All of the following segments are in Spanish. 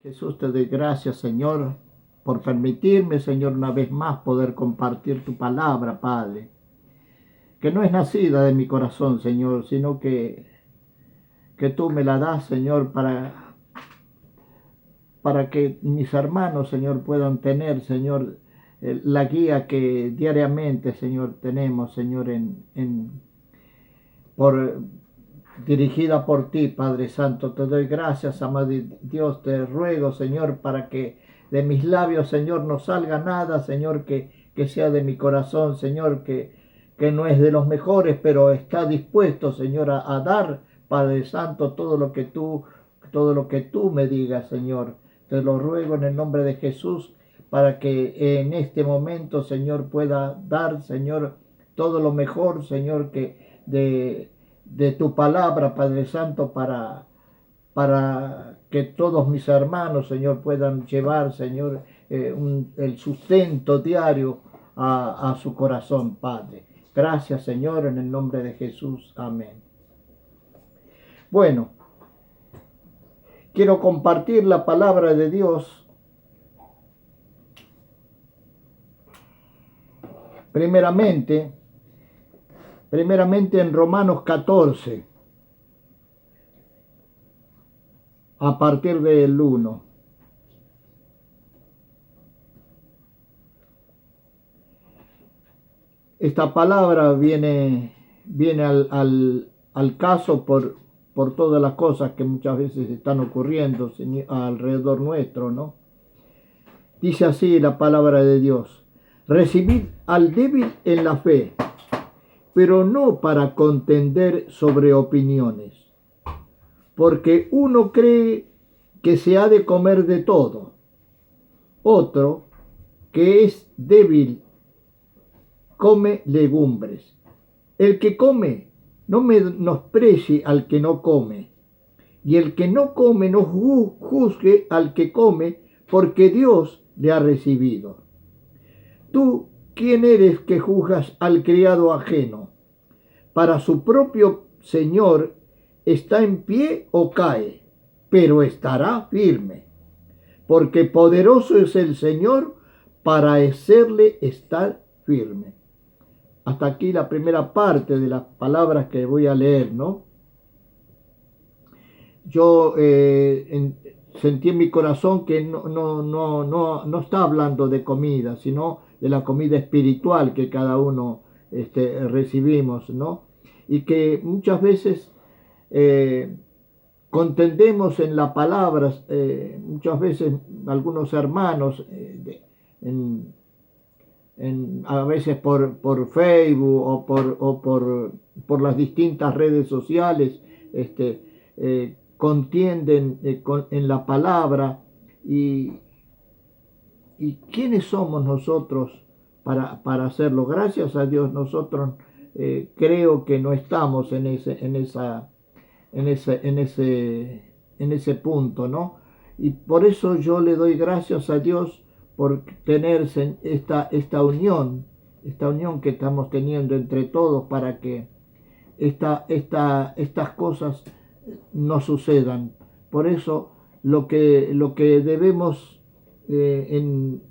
Jesús, te doy gracias, Señor, por permitirme, Señor, una vez más poder compartir tu palabra, Padre, que no es nacida de mi corazón, Señor, sino que tú me la das, Señor, para que mis hermanos, Señor, puedan tener, Señor, la guía que diariamente, Señor, tenemos, Señor, por, dirigida por ti, Padre Santo. Te doy gracias, amado Dios. Te ruego, Señor, para que de mis labios, Señor, no salga nada, Señor, que sea de mi corazón, Señor, que no es de los mejores, pero está dispuesto, Señor, a dar, Padre Santo, todo lo que tú me digas, Señor. Te lo ruego en el nombre de Jesús, para que en este momento, Señor, pueda dar, Señor, todo lo mejor, Señor, que de tu palabra, Padre Santo, para que todos mis hermanos, Señor, puedan llevar, Señor, el sustento diario a su corazón, Padre. Gracias, Señor, en el nombre de Jesús. Amén. Bueno, quiero compartir la palabra de Dios. Primeramente en Romanos 14, a partir del 1. Esta palabra viene al caso por todas las cosas que muchas veces están ocurriendo alrededor nuestro, ¿no? Dice así la palabra de Dios: recibid al débil en la fe, pero no para contender sobre opiniones, porque uno cree que se ha de comer de todo, otro, que es débil, come legumbres. El que come, no menosprecie al que no come, y el que no come, no juzgue al que come, porque Dios le ha recibido. ¿Tú quién eres que juzgas al criado ajeno? Para su propio Señor está en pie o cae, pero estará firme, porque poderoso es el Señor para hacerle estar firme. Hasta aquí la primera parte de las palabras que voy a leer, ¿no? Yo sentí en mi corazón que no está hablando de comida, sino de la comida espiritual que cada uno recibimos, ¿no? Y que muchas veces contendemos en la palabra, muchas veces algunos hermanos, a veces por Facebook o por las distintas redes sociales, contienden en la palabra. Y ¿quiénes somos nosotros para hacerlo? Gracias a Dios nosotros creo que no estamos en ese punto, ¿no? Y por eso yo le doy gracias a Dios por tener esta unión que estamos teniendo entre todos, para que estas cosas no sucedan. Por eso lo que debemos en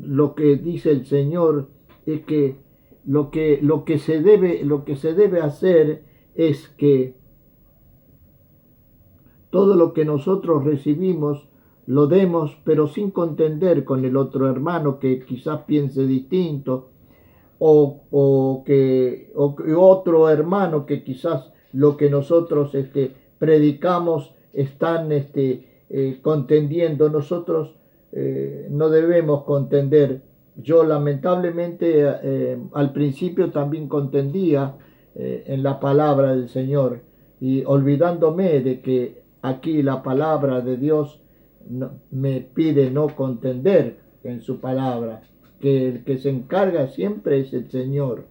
lo que dice el Señor es que lo que se debe hacer es que todo lo que nosotros recibimos lo demos, pero sin contender con el otro hermano que quizás piense distinto, o que otro hermano que quizás lo que nosotros predicamos están contendiendo. Nosotros no debemos contender. Yo lamentablemente al principio también contendía en la palabra del Señor, y olvidándome de que aquí la palabra de Dios me pide no contender en su palabra, que el que se encarga siempre es el Señor.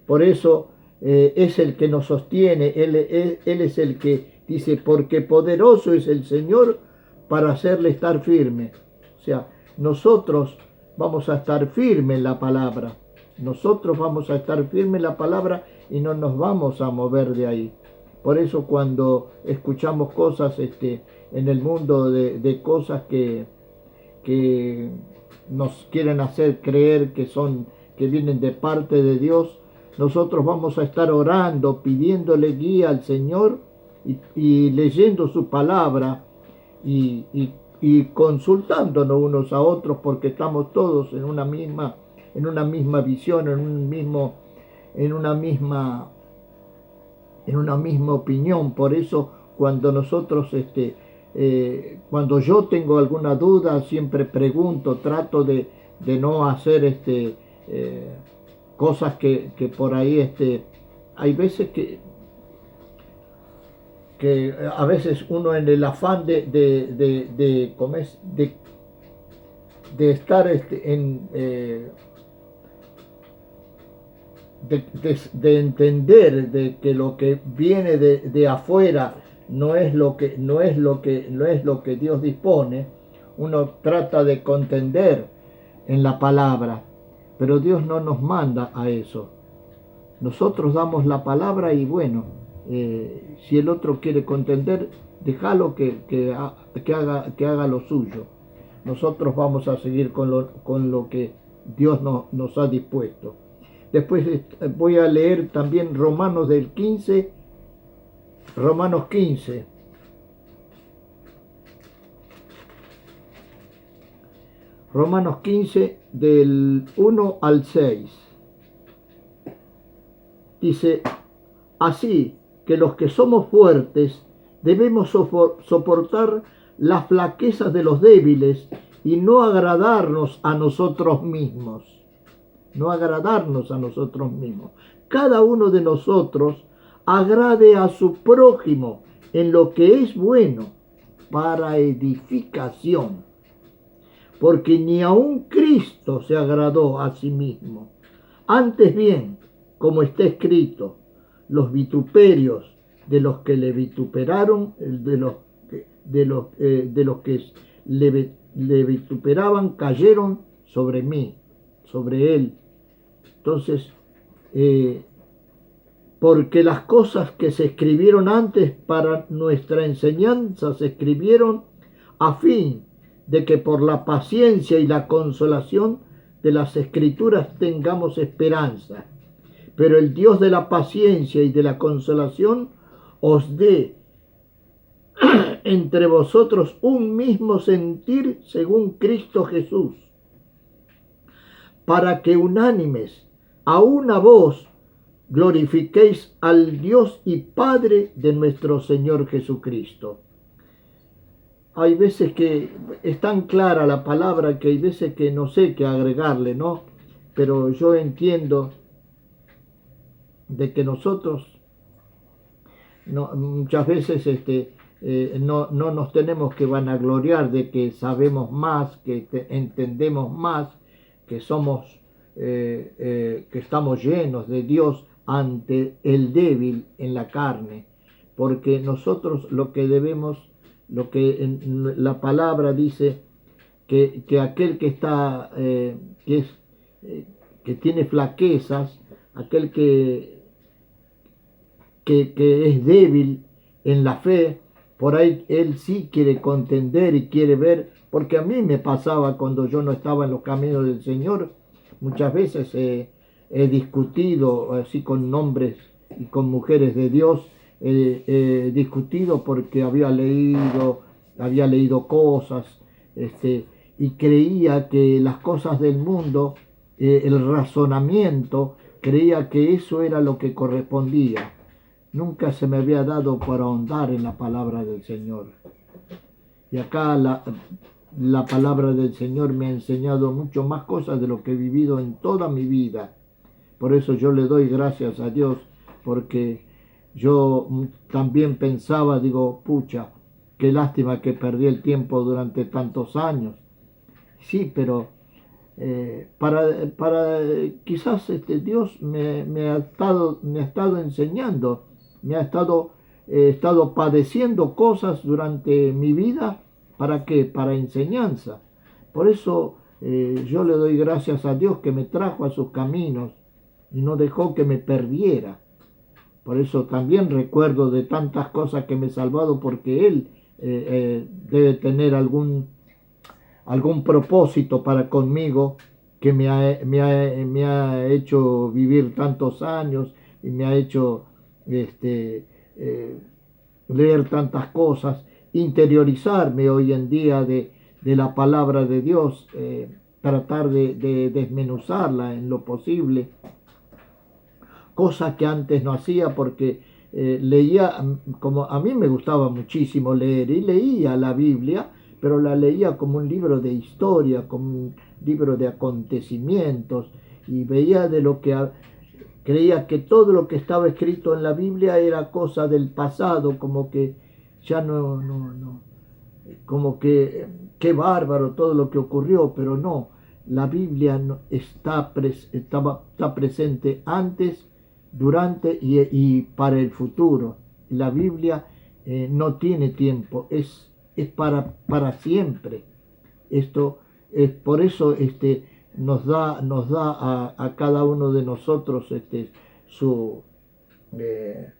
Por eso es el que nos sostiene. Él es el que dice: porque poderoso es el Señor para hacerle estar firme. O sea, nosotros vamos a estar firmes en la palabra. Nosotros vamos a estar firmes en la palabra y no nos vamos a mover de ahí. Por eso cuando escuchamos cosas en el mundo de cosas que nos quieren hacer creer que vienen de parte de Dios, nosotros vamos a estar orando, pidiéndole guía al Señor y leyendo su palabra y consultándonos unos a otros, porque estamos todos en una misma visión, en una misma en una misma opinión. Por eso cuando nosotros, cuando yo tengo alguna duda, siempre pregunto, trato de no hacer cosas que por ahí, hay veces que a veces uno en el afán de estar de entender de que lo que viene de afuera no es lo que Dios dispone, uno trata de contender en la palabra, pero Dios no nos manda a eso. Nosotros damos la palabra y bueno, si el otro quiere contender, déjalo que haga lo suyo. Nosotros vamos a seguir con lo que Dios nos ha dispuesto. Después voy a leer también Romanos 15. Romanos 15 del 1 al 6. Dice, así que los que somos fuertes debemos soportar las flaquezas de los débiles y no agradarnos a nosotros mismos. No agradarnos a nosotros mismos. Cada uno de nosotros agrade a su prójimo en lo que es bueno para edificación. Porque ni aun Cristo se agradó a sí mismo. Antes bien, como está escrito, los vituperios de los que le vituperaron, de los que le vituperaban, cayeron sobre mí, sobre él. Entonces, porque las cosas que se escribieron antes para nuestra enseñanza se escribieron a fin de que por la paciencia y la consolación de las escrituras tengamos esperanza. Pero el Dios de la paciencia y de la consolación os dé entre vosotros un mismo sentir según Cristo Jesús, para que unánimes a una voz glorifiquéis al Dios y Padre de nuestro Señor Jesucristo. Hay veces que es tan clara la palabra que hay veces que no sé qué agregarle, ¿no? Pero yo entiendo de que nosotros muchas veces no nos tenemos que vanagloriar de que sabemos más, que entendemos más, que somos, que estamos llenos de Dios ante el débil en la carne, porque nosotros lo que debemos, lo que en la palabra dice, que aquel que está, que tiene flaquezas, aquel que es débil en la fe, por ahí él sí quiere contender y quiere ver, porque a mí me pasaba cuando yo no estaba en los caminos del Señor, muchas veces he discutido así con hombres y con mujeres de Dios, he discutido porque había leído cosas, y creía que las cosas del mundo, el razonamiento, creía que eso era lo que correspondía. Nunca se me había dado para ahondar en la palabra del Señor. Y acá la palabra del Señor me ha enseñado mucho más cosas de lo que he vivido en toda mi vida. Por eso yo le doy gracias a Dios, porque yo también pensaba, digo, pucha, qué lástima que perdí el tiempo durante tantos años. Sí, pero quizás Dios me ha estado enseñando, he estado padeciendo cosas durante mi vida. ¿Para qué? Para enseñanza. Por eso yo le doy gracias a Dios que me trajo a sus caminos y no dejó que me perdiera. Por eso también recuerdo de tantas cosas que me he salvado, porque Él debe tener algún propósito para conmigo, que me ha hecho vivir tantos años y me ha hecho eh, leer tantas cosas, interiorizarme hoy en día de la palabra de Dios, tratar de desmenuzarla en lo posible, cosa que antes no hacía porque leía, como a mí me gustaba muchísimo leer y leía la Biblia, pero la leía como un libro de historia, como un libro de acontecimientos, y veía de lo que creía que todo lo que estaba escrito en la Biblia era cosa del pasado, como que ya no, como que qué bárbaro todo lo que ocurrió, pero no, la Biblia está presente antes, durante y para el futuro. La Biblia no tiene tiempo, es para siempre. Esto es por eso nos da a cada uno de nosotros su, eh,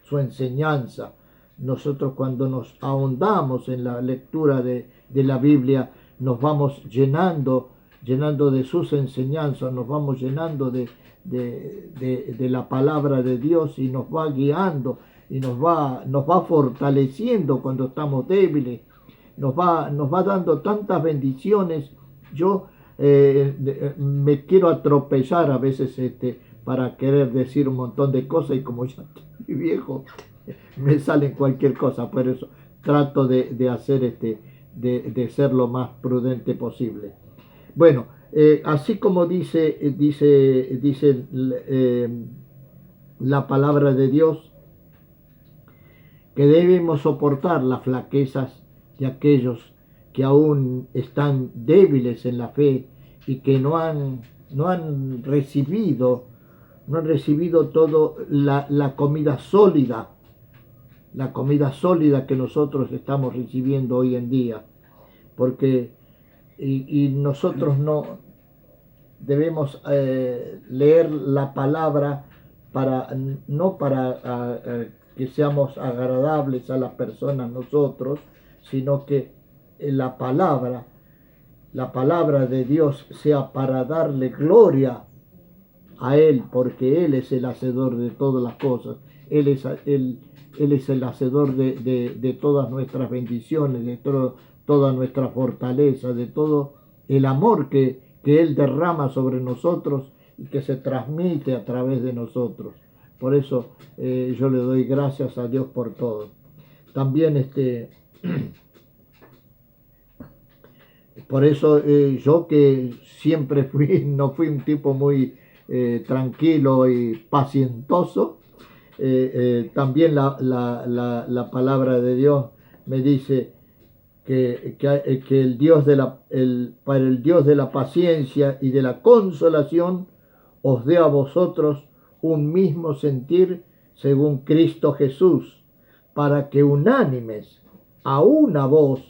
su enseñanza. Nosotros cuando nos ahondamos en la lectura de la Biblia, nos vamos llenando de sus enseñanzas, nos vamos llenando de la palabra de Dios, y nos va guiando y nos va fortaleciendo cuando estamos débiles, nos va dando tantas bendiciones. Yo me quiero atropellar a veces para querer decir un montón de cosas, y como ya estoy viejo, me salen cualquier cosa. Por eso trato de hacer de ser lo más prudente posible. Bueno, así como dice la palabra de Dios, que debemos soportar las flaquezas de aquellos que aún están débiles en la fe y que no han recibido todo la comida sólida que nosotros estamos recibiendo hoy en día, porque y nosotros no debemos leer la palabra no para que seamos agradables a las personas nosotros, sino que la palabra de Dios sea para darle gloria a Él, porque Él es el hacedor de todas las cosas. Él es el hacedor de todas nuestras bendiciones, toda nuestra fortaleza, de todo el amor que Él derrama sobre nosotros y que se transmite a través de nosotros. Por eso yo le doy gracias a Dios por todo. También por eso yo, que siempre no fui un tipo muy tranquilo y pacientoso, también la palabra de Dios me dice que para el Dios de la paciencia y de la consolación os dé a vosotros un mismo sentir según Cristo Jesús, para que unánimes a una voz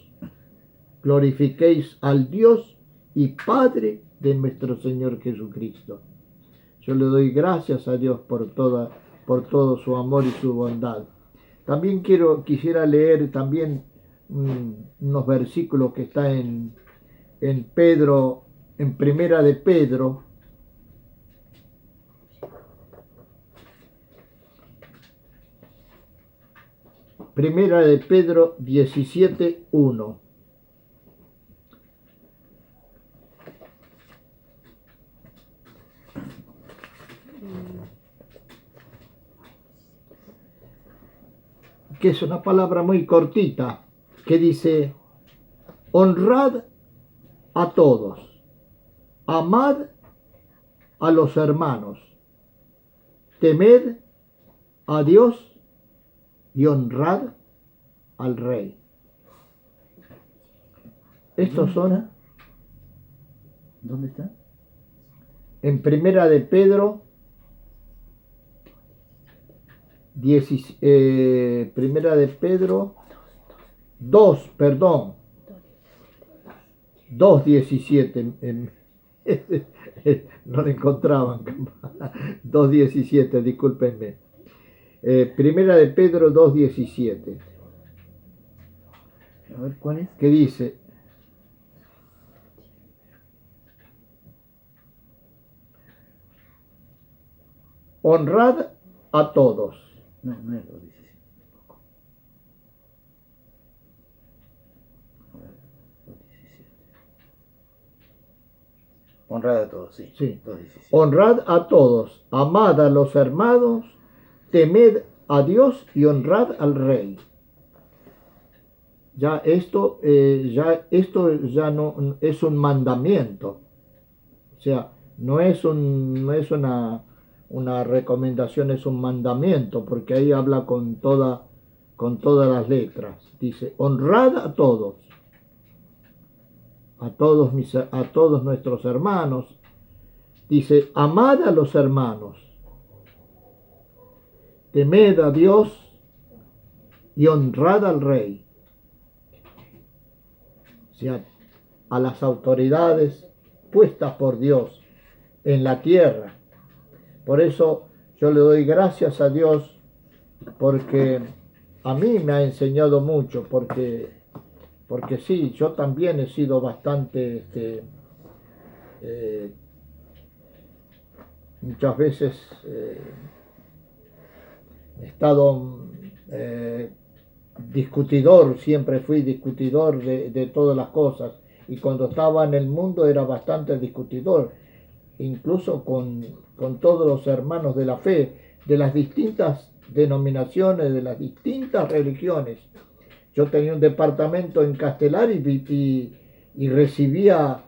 glorifiquéis al Dios y Padre de nuestro Señor Jesucristo. Yo le doy gracias a Dios por todo su amor y su bondad. También quisiera leer también unos versículos que está en Pedro, en Primera de Pedro. Primera de Pedro 17:1. Que es una palabra muy cortita, que dice: honrad a todos, amad a los hermanos, temed a Dios y honrad al Rey. Estos son, ¿Dónde está? en Primera de Pedro, Primera de Pedro 2, perdón, 2:17. No lo encontraban. 2:17, discúlpenme. Primera de Pedro 2:17, A ver, ¿cuál es? que dice: honrad a todos. No, no es 2:17. A ver, 2:17. Honrad a todos, sí. Sí. 2:17. Honrad a todos, amad a los hermanos, temed a Dios y honrad al rey. Ya esto ya no es un mandamiento. O sea, no es una recomendación, es un mandamiento, porque ahí habla con todas las letras. Dice: honrad a todos nuestros hermanos. Dice: amad a los hermanos, temed a Dios y honrad al rey. O sea, a las autoridades puestas por Dios en la tierra. Por eso yo le doy gracias a Dios, porque a mí me ha enseñado mucho, porque sí, yo también he sido bastante, muchas veces he estado discutidor, siempre fui discutidor de todas las cosas, y cuando estaba en el mundo era bastante discutidor, incluso con todos los hermanos de la fe, de las distintas denominaciones, de las distintas religiones. Yo tenía un departamento en Castelar y recibía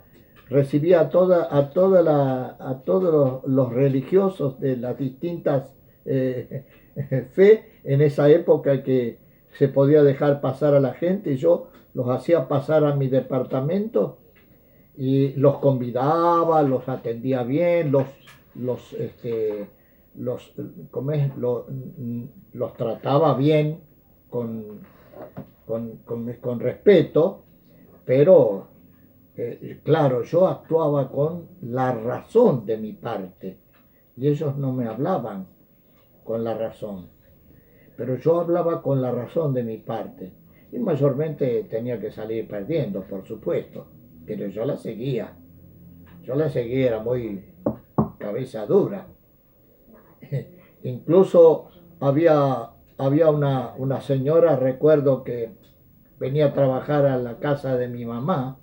a todos los religiosos de las distintas fe en esa época, que se podía dejar pasar a la gente. Yo los hacía pasar a mi departamento y los convidaba, los atendía bien, los trataba bien, con respeto, pero claro, yo actuaba con la razón de mi parte y ellos no me hablaban con la razón, pero yo hablaba con la razón de mi parte, y mayormente tenía que salir perdiendo, por supuesto, pero yo la seguía, era muy cabeza dura. Incluso había una señora, recuerdo, que venía a trabajar a la casa de mi mamá,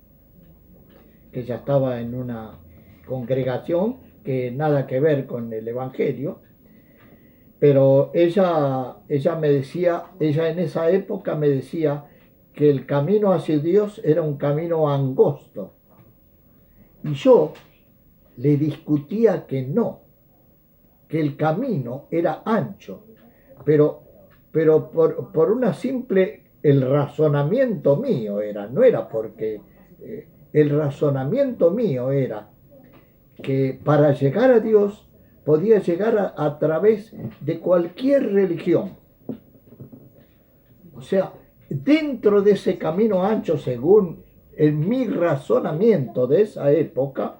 que ya estaba en una congregación que nada que ver con el Evangelio, pero ella me decía, ella en esa época me decía que el camino hacia Dios era un camino angosto, y yo le discutía que no, que el camino era ancho, pero por una simple, el razonamiento mío era, no era porque, el razonamiento mío era que para llegar a Dios podía llegar a través de cualquier religión. O sea, dentro de ese camino ancho, según en mi razonamiento de esa época,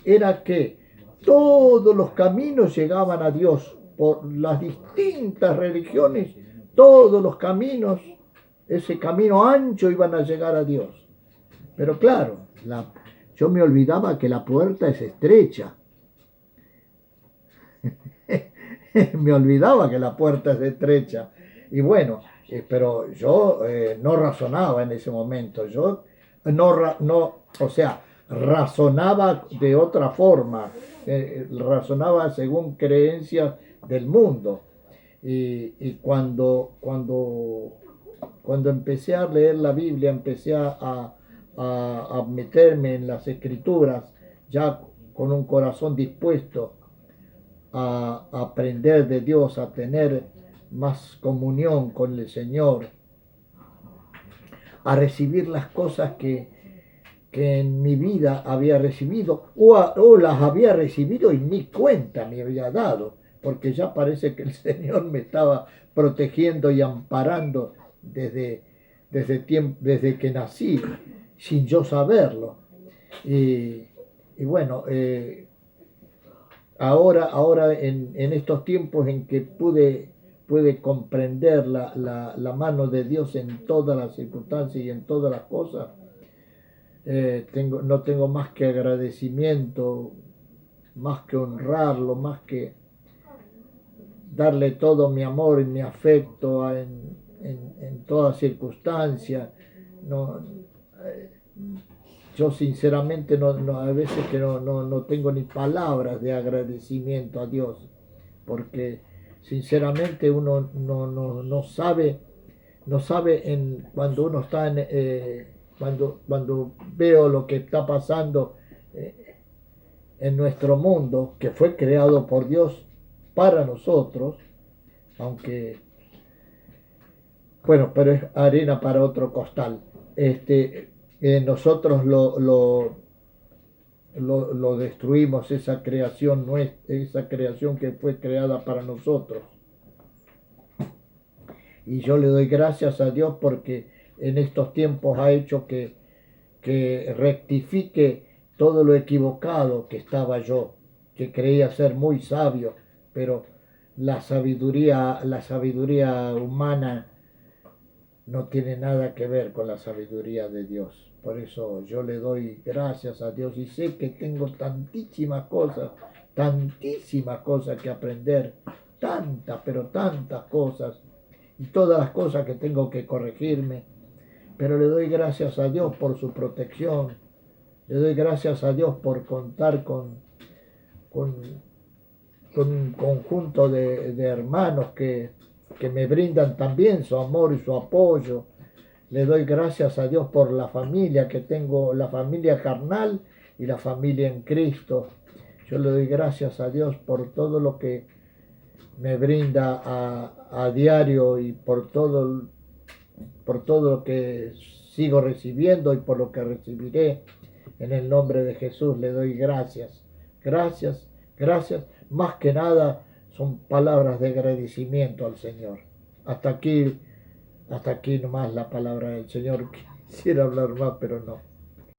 era que todos los caminos llegaban a Dios por las distintas religiones, todos los caminos, ese camino ancho, iban a llegar a Dios. Pero claro, yo me olvidaba que la puerta es estrecha. Me olvidaba que la puerta es estrecha. Y bueno, pero yo no razonaba en ese momento. Yo o sea, razonaba de otra forma. Razonaba según creencias del mundo. Y cuando empecé a leer la Biblia, empecé a meterme en las escrituras, ya con un corazón dispuesto a aprender de Dios, a tener más comunión con el Señor, a recibir las cosas que en mi vida había recibido, o las había recibido y ni cuenta me había dado, porque ya parece que el Señor me estaba protegiendo y amparando desde que nací, sin yo saberlo. Y bueno, ahora en estos tiempos en que pude puede comprender la mano de Dios en todas las circunstancias y en todas las cosas, no tengo más que agradecimiento, más que honrarlo, más que darle todo mi amor y mi afecto en toda circunstancia. No, yo sinceramente a veces que no tengo ni palabras de agradecimiento a Dios, porque sinceramente uno no sabe, cuando uno está cuando veo lo que está pasando en nuestro mundo, que fue creado por Dios para nosotros, aunque, bueno, pero es harina para otro costal. Nosotros lo destruimos, esa creación que fue creada para nosotros. Y yo le doy gracias a Dios porque en estos tiempos ha hecho que rectifique todo lo equivocado que estaba yo, que creía ser muy sabio, pero la sabiduría humana no tiene nada que ver con la sabiduría de Dios. Por eso yo le doy gracias a Dios y sé que tengo tantísimas cosas que aprender, pero tantas cosas, y todas las cosas que tengo que corregirme, pero le doy gracias a Dios por su protección, le doy gracias a Dios por contar con, con un conjunto de hermanos que me brindan también su amor y su apoyo. Le doy gracias a Dios por la familia que tengo, la familia carnal y la familia en Cristo. Yo le doy gracias a Dios por todo lo que me brinda a diario y por todo lo que sigo recibiendo y por lo que recibiré. En el nombre de Jesús le doy gracias. Gracias, gracias. Más que nada son palabras de agradecimiento al Señor. Hasta aquí nomás la palabra del Señor. Quisiera hablar más, pero no.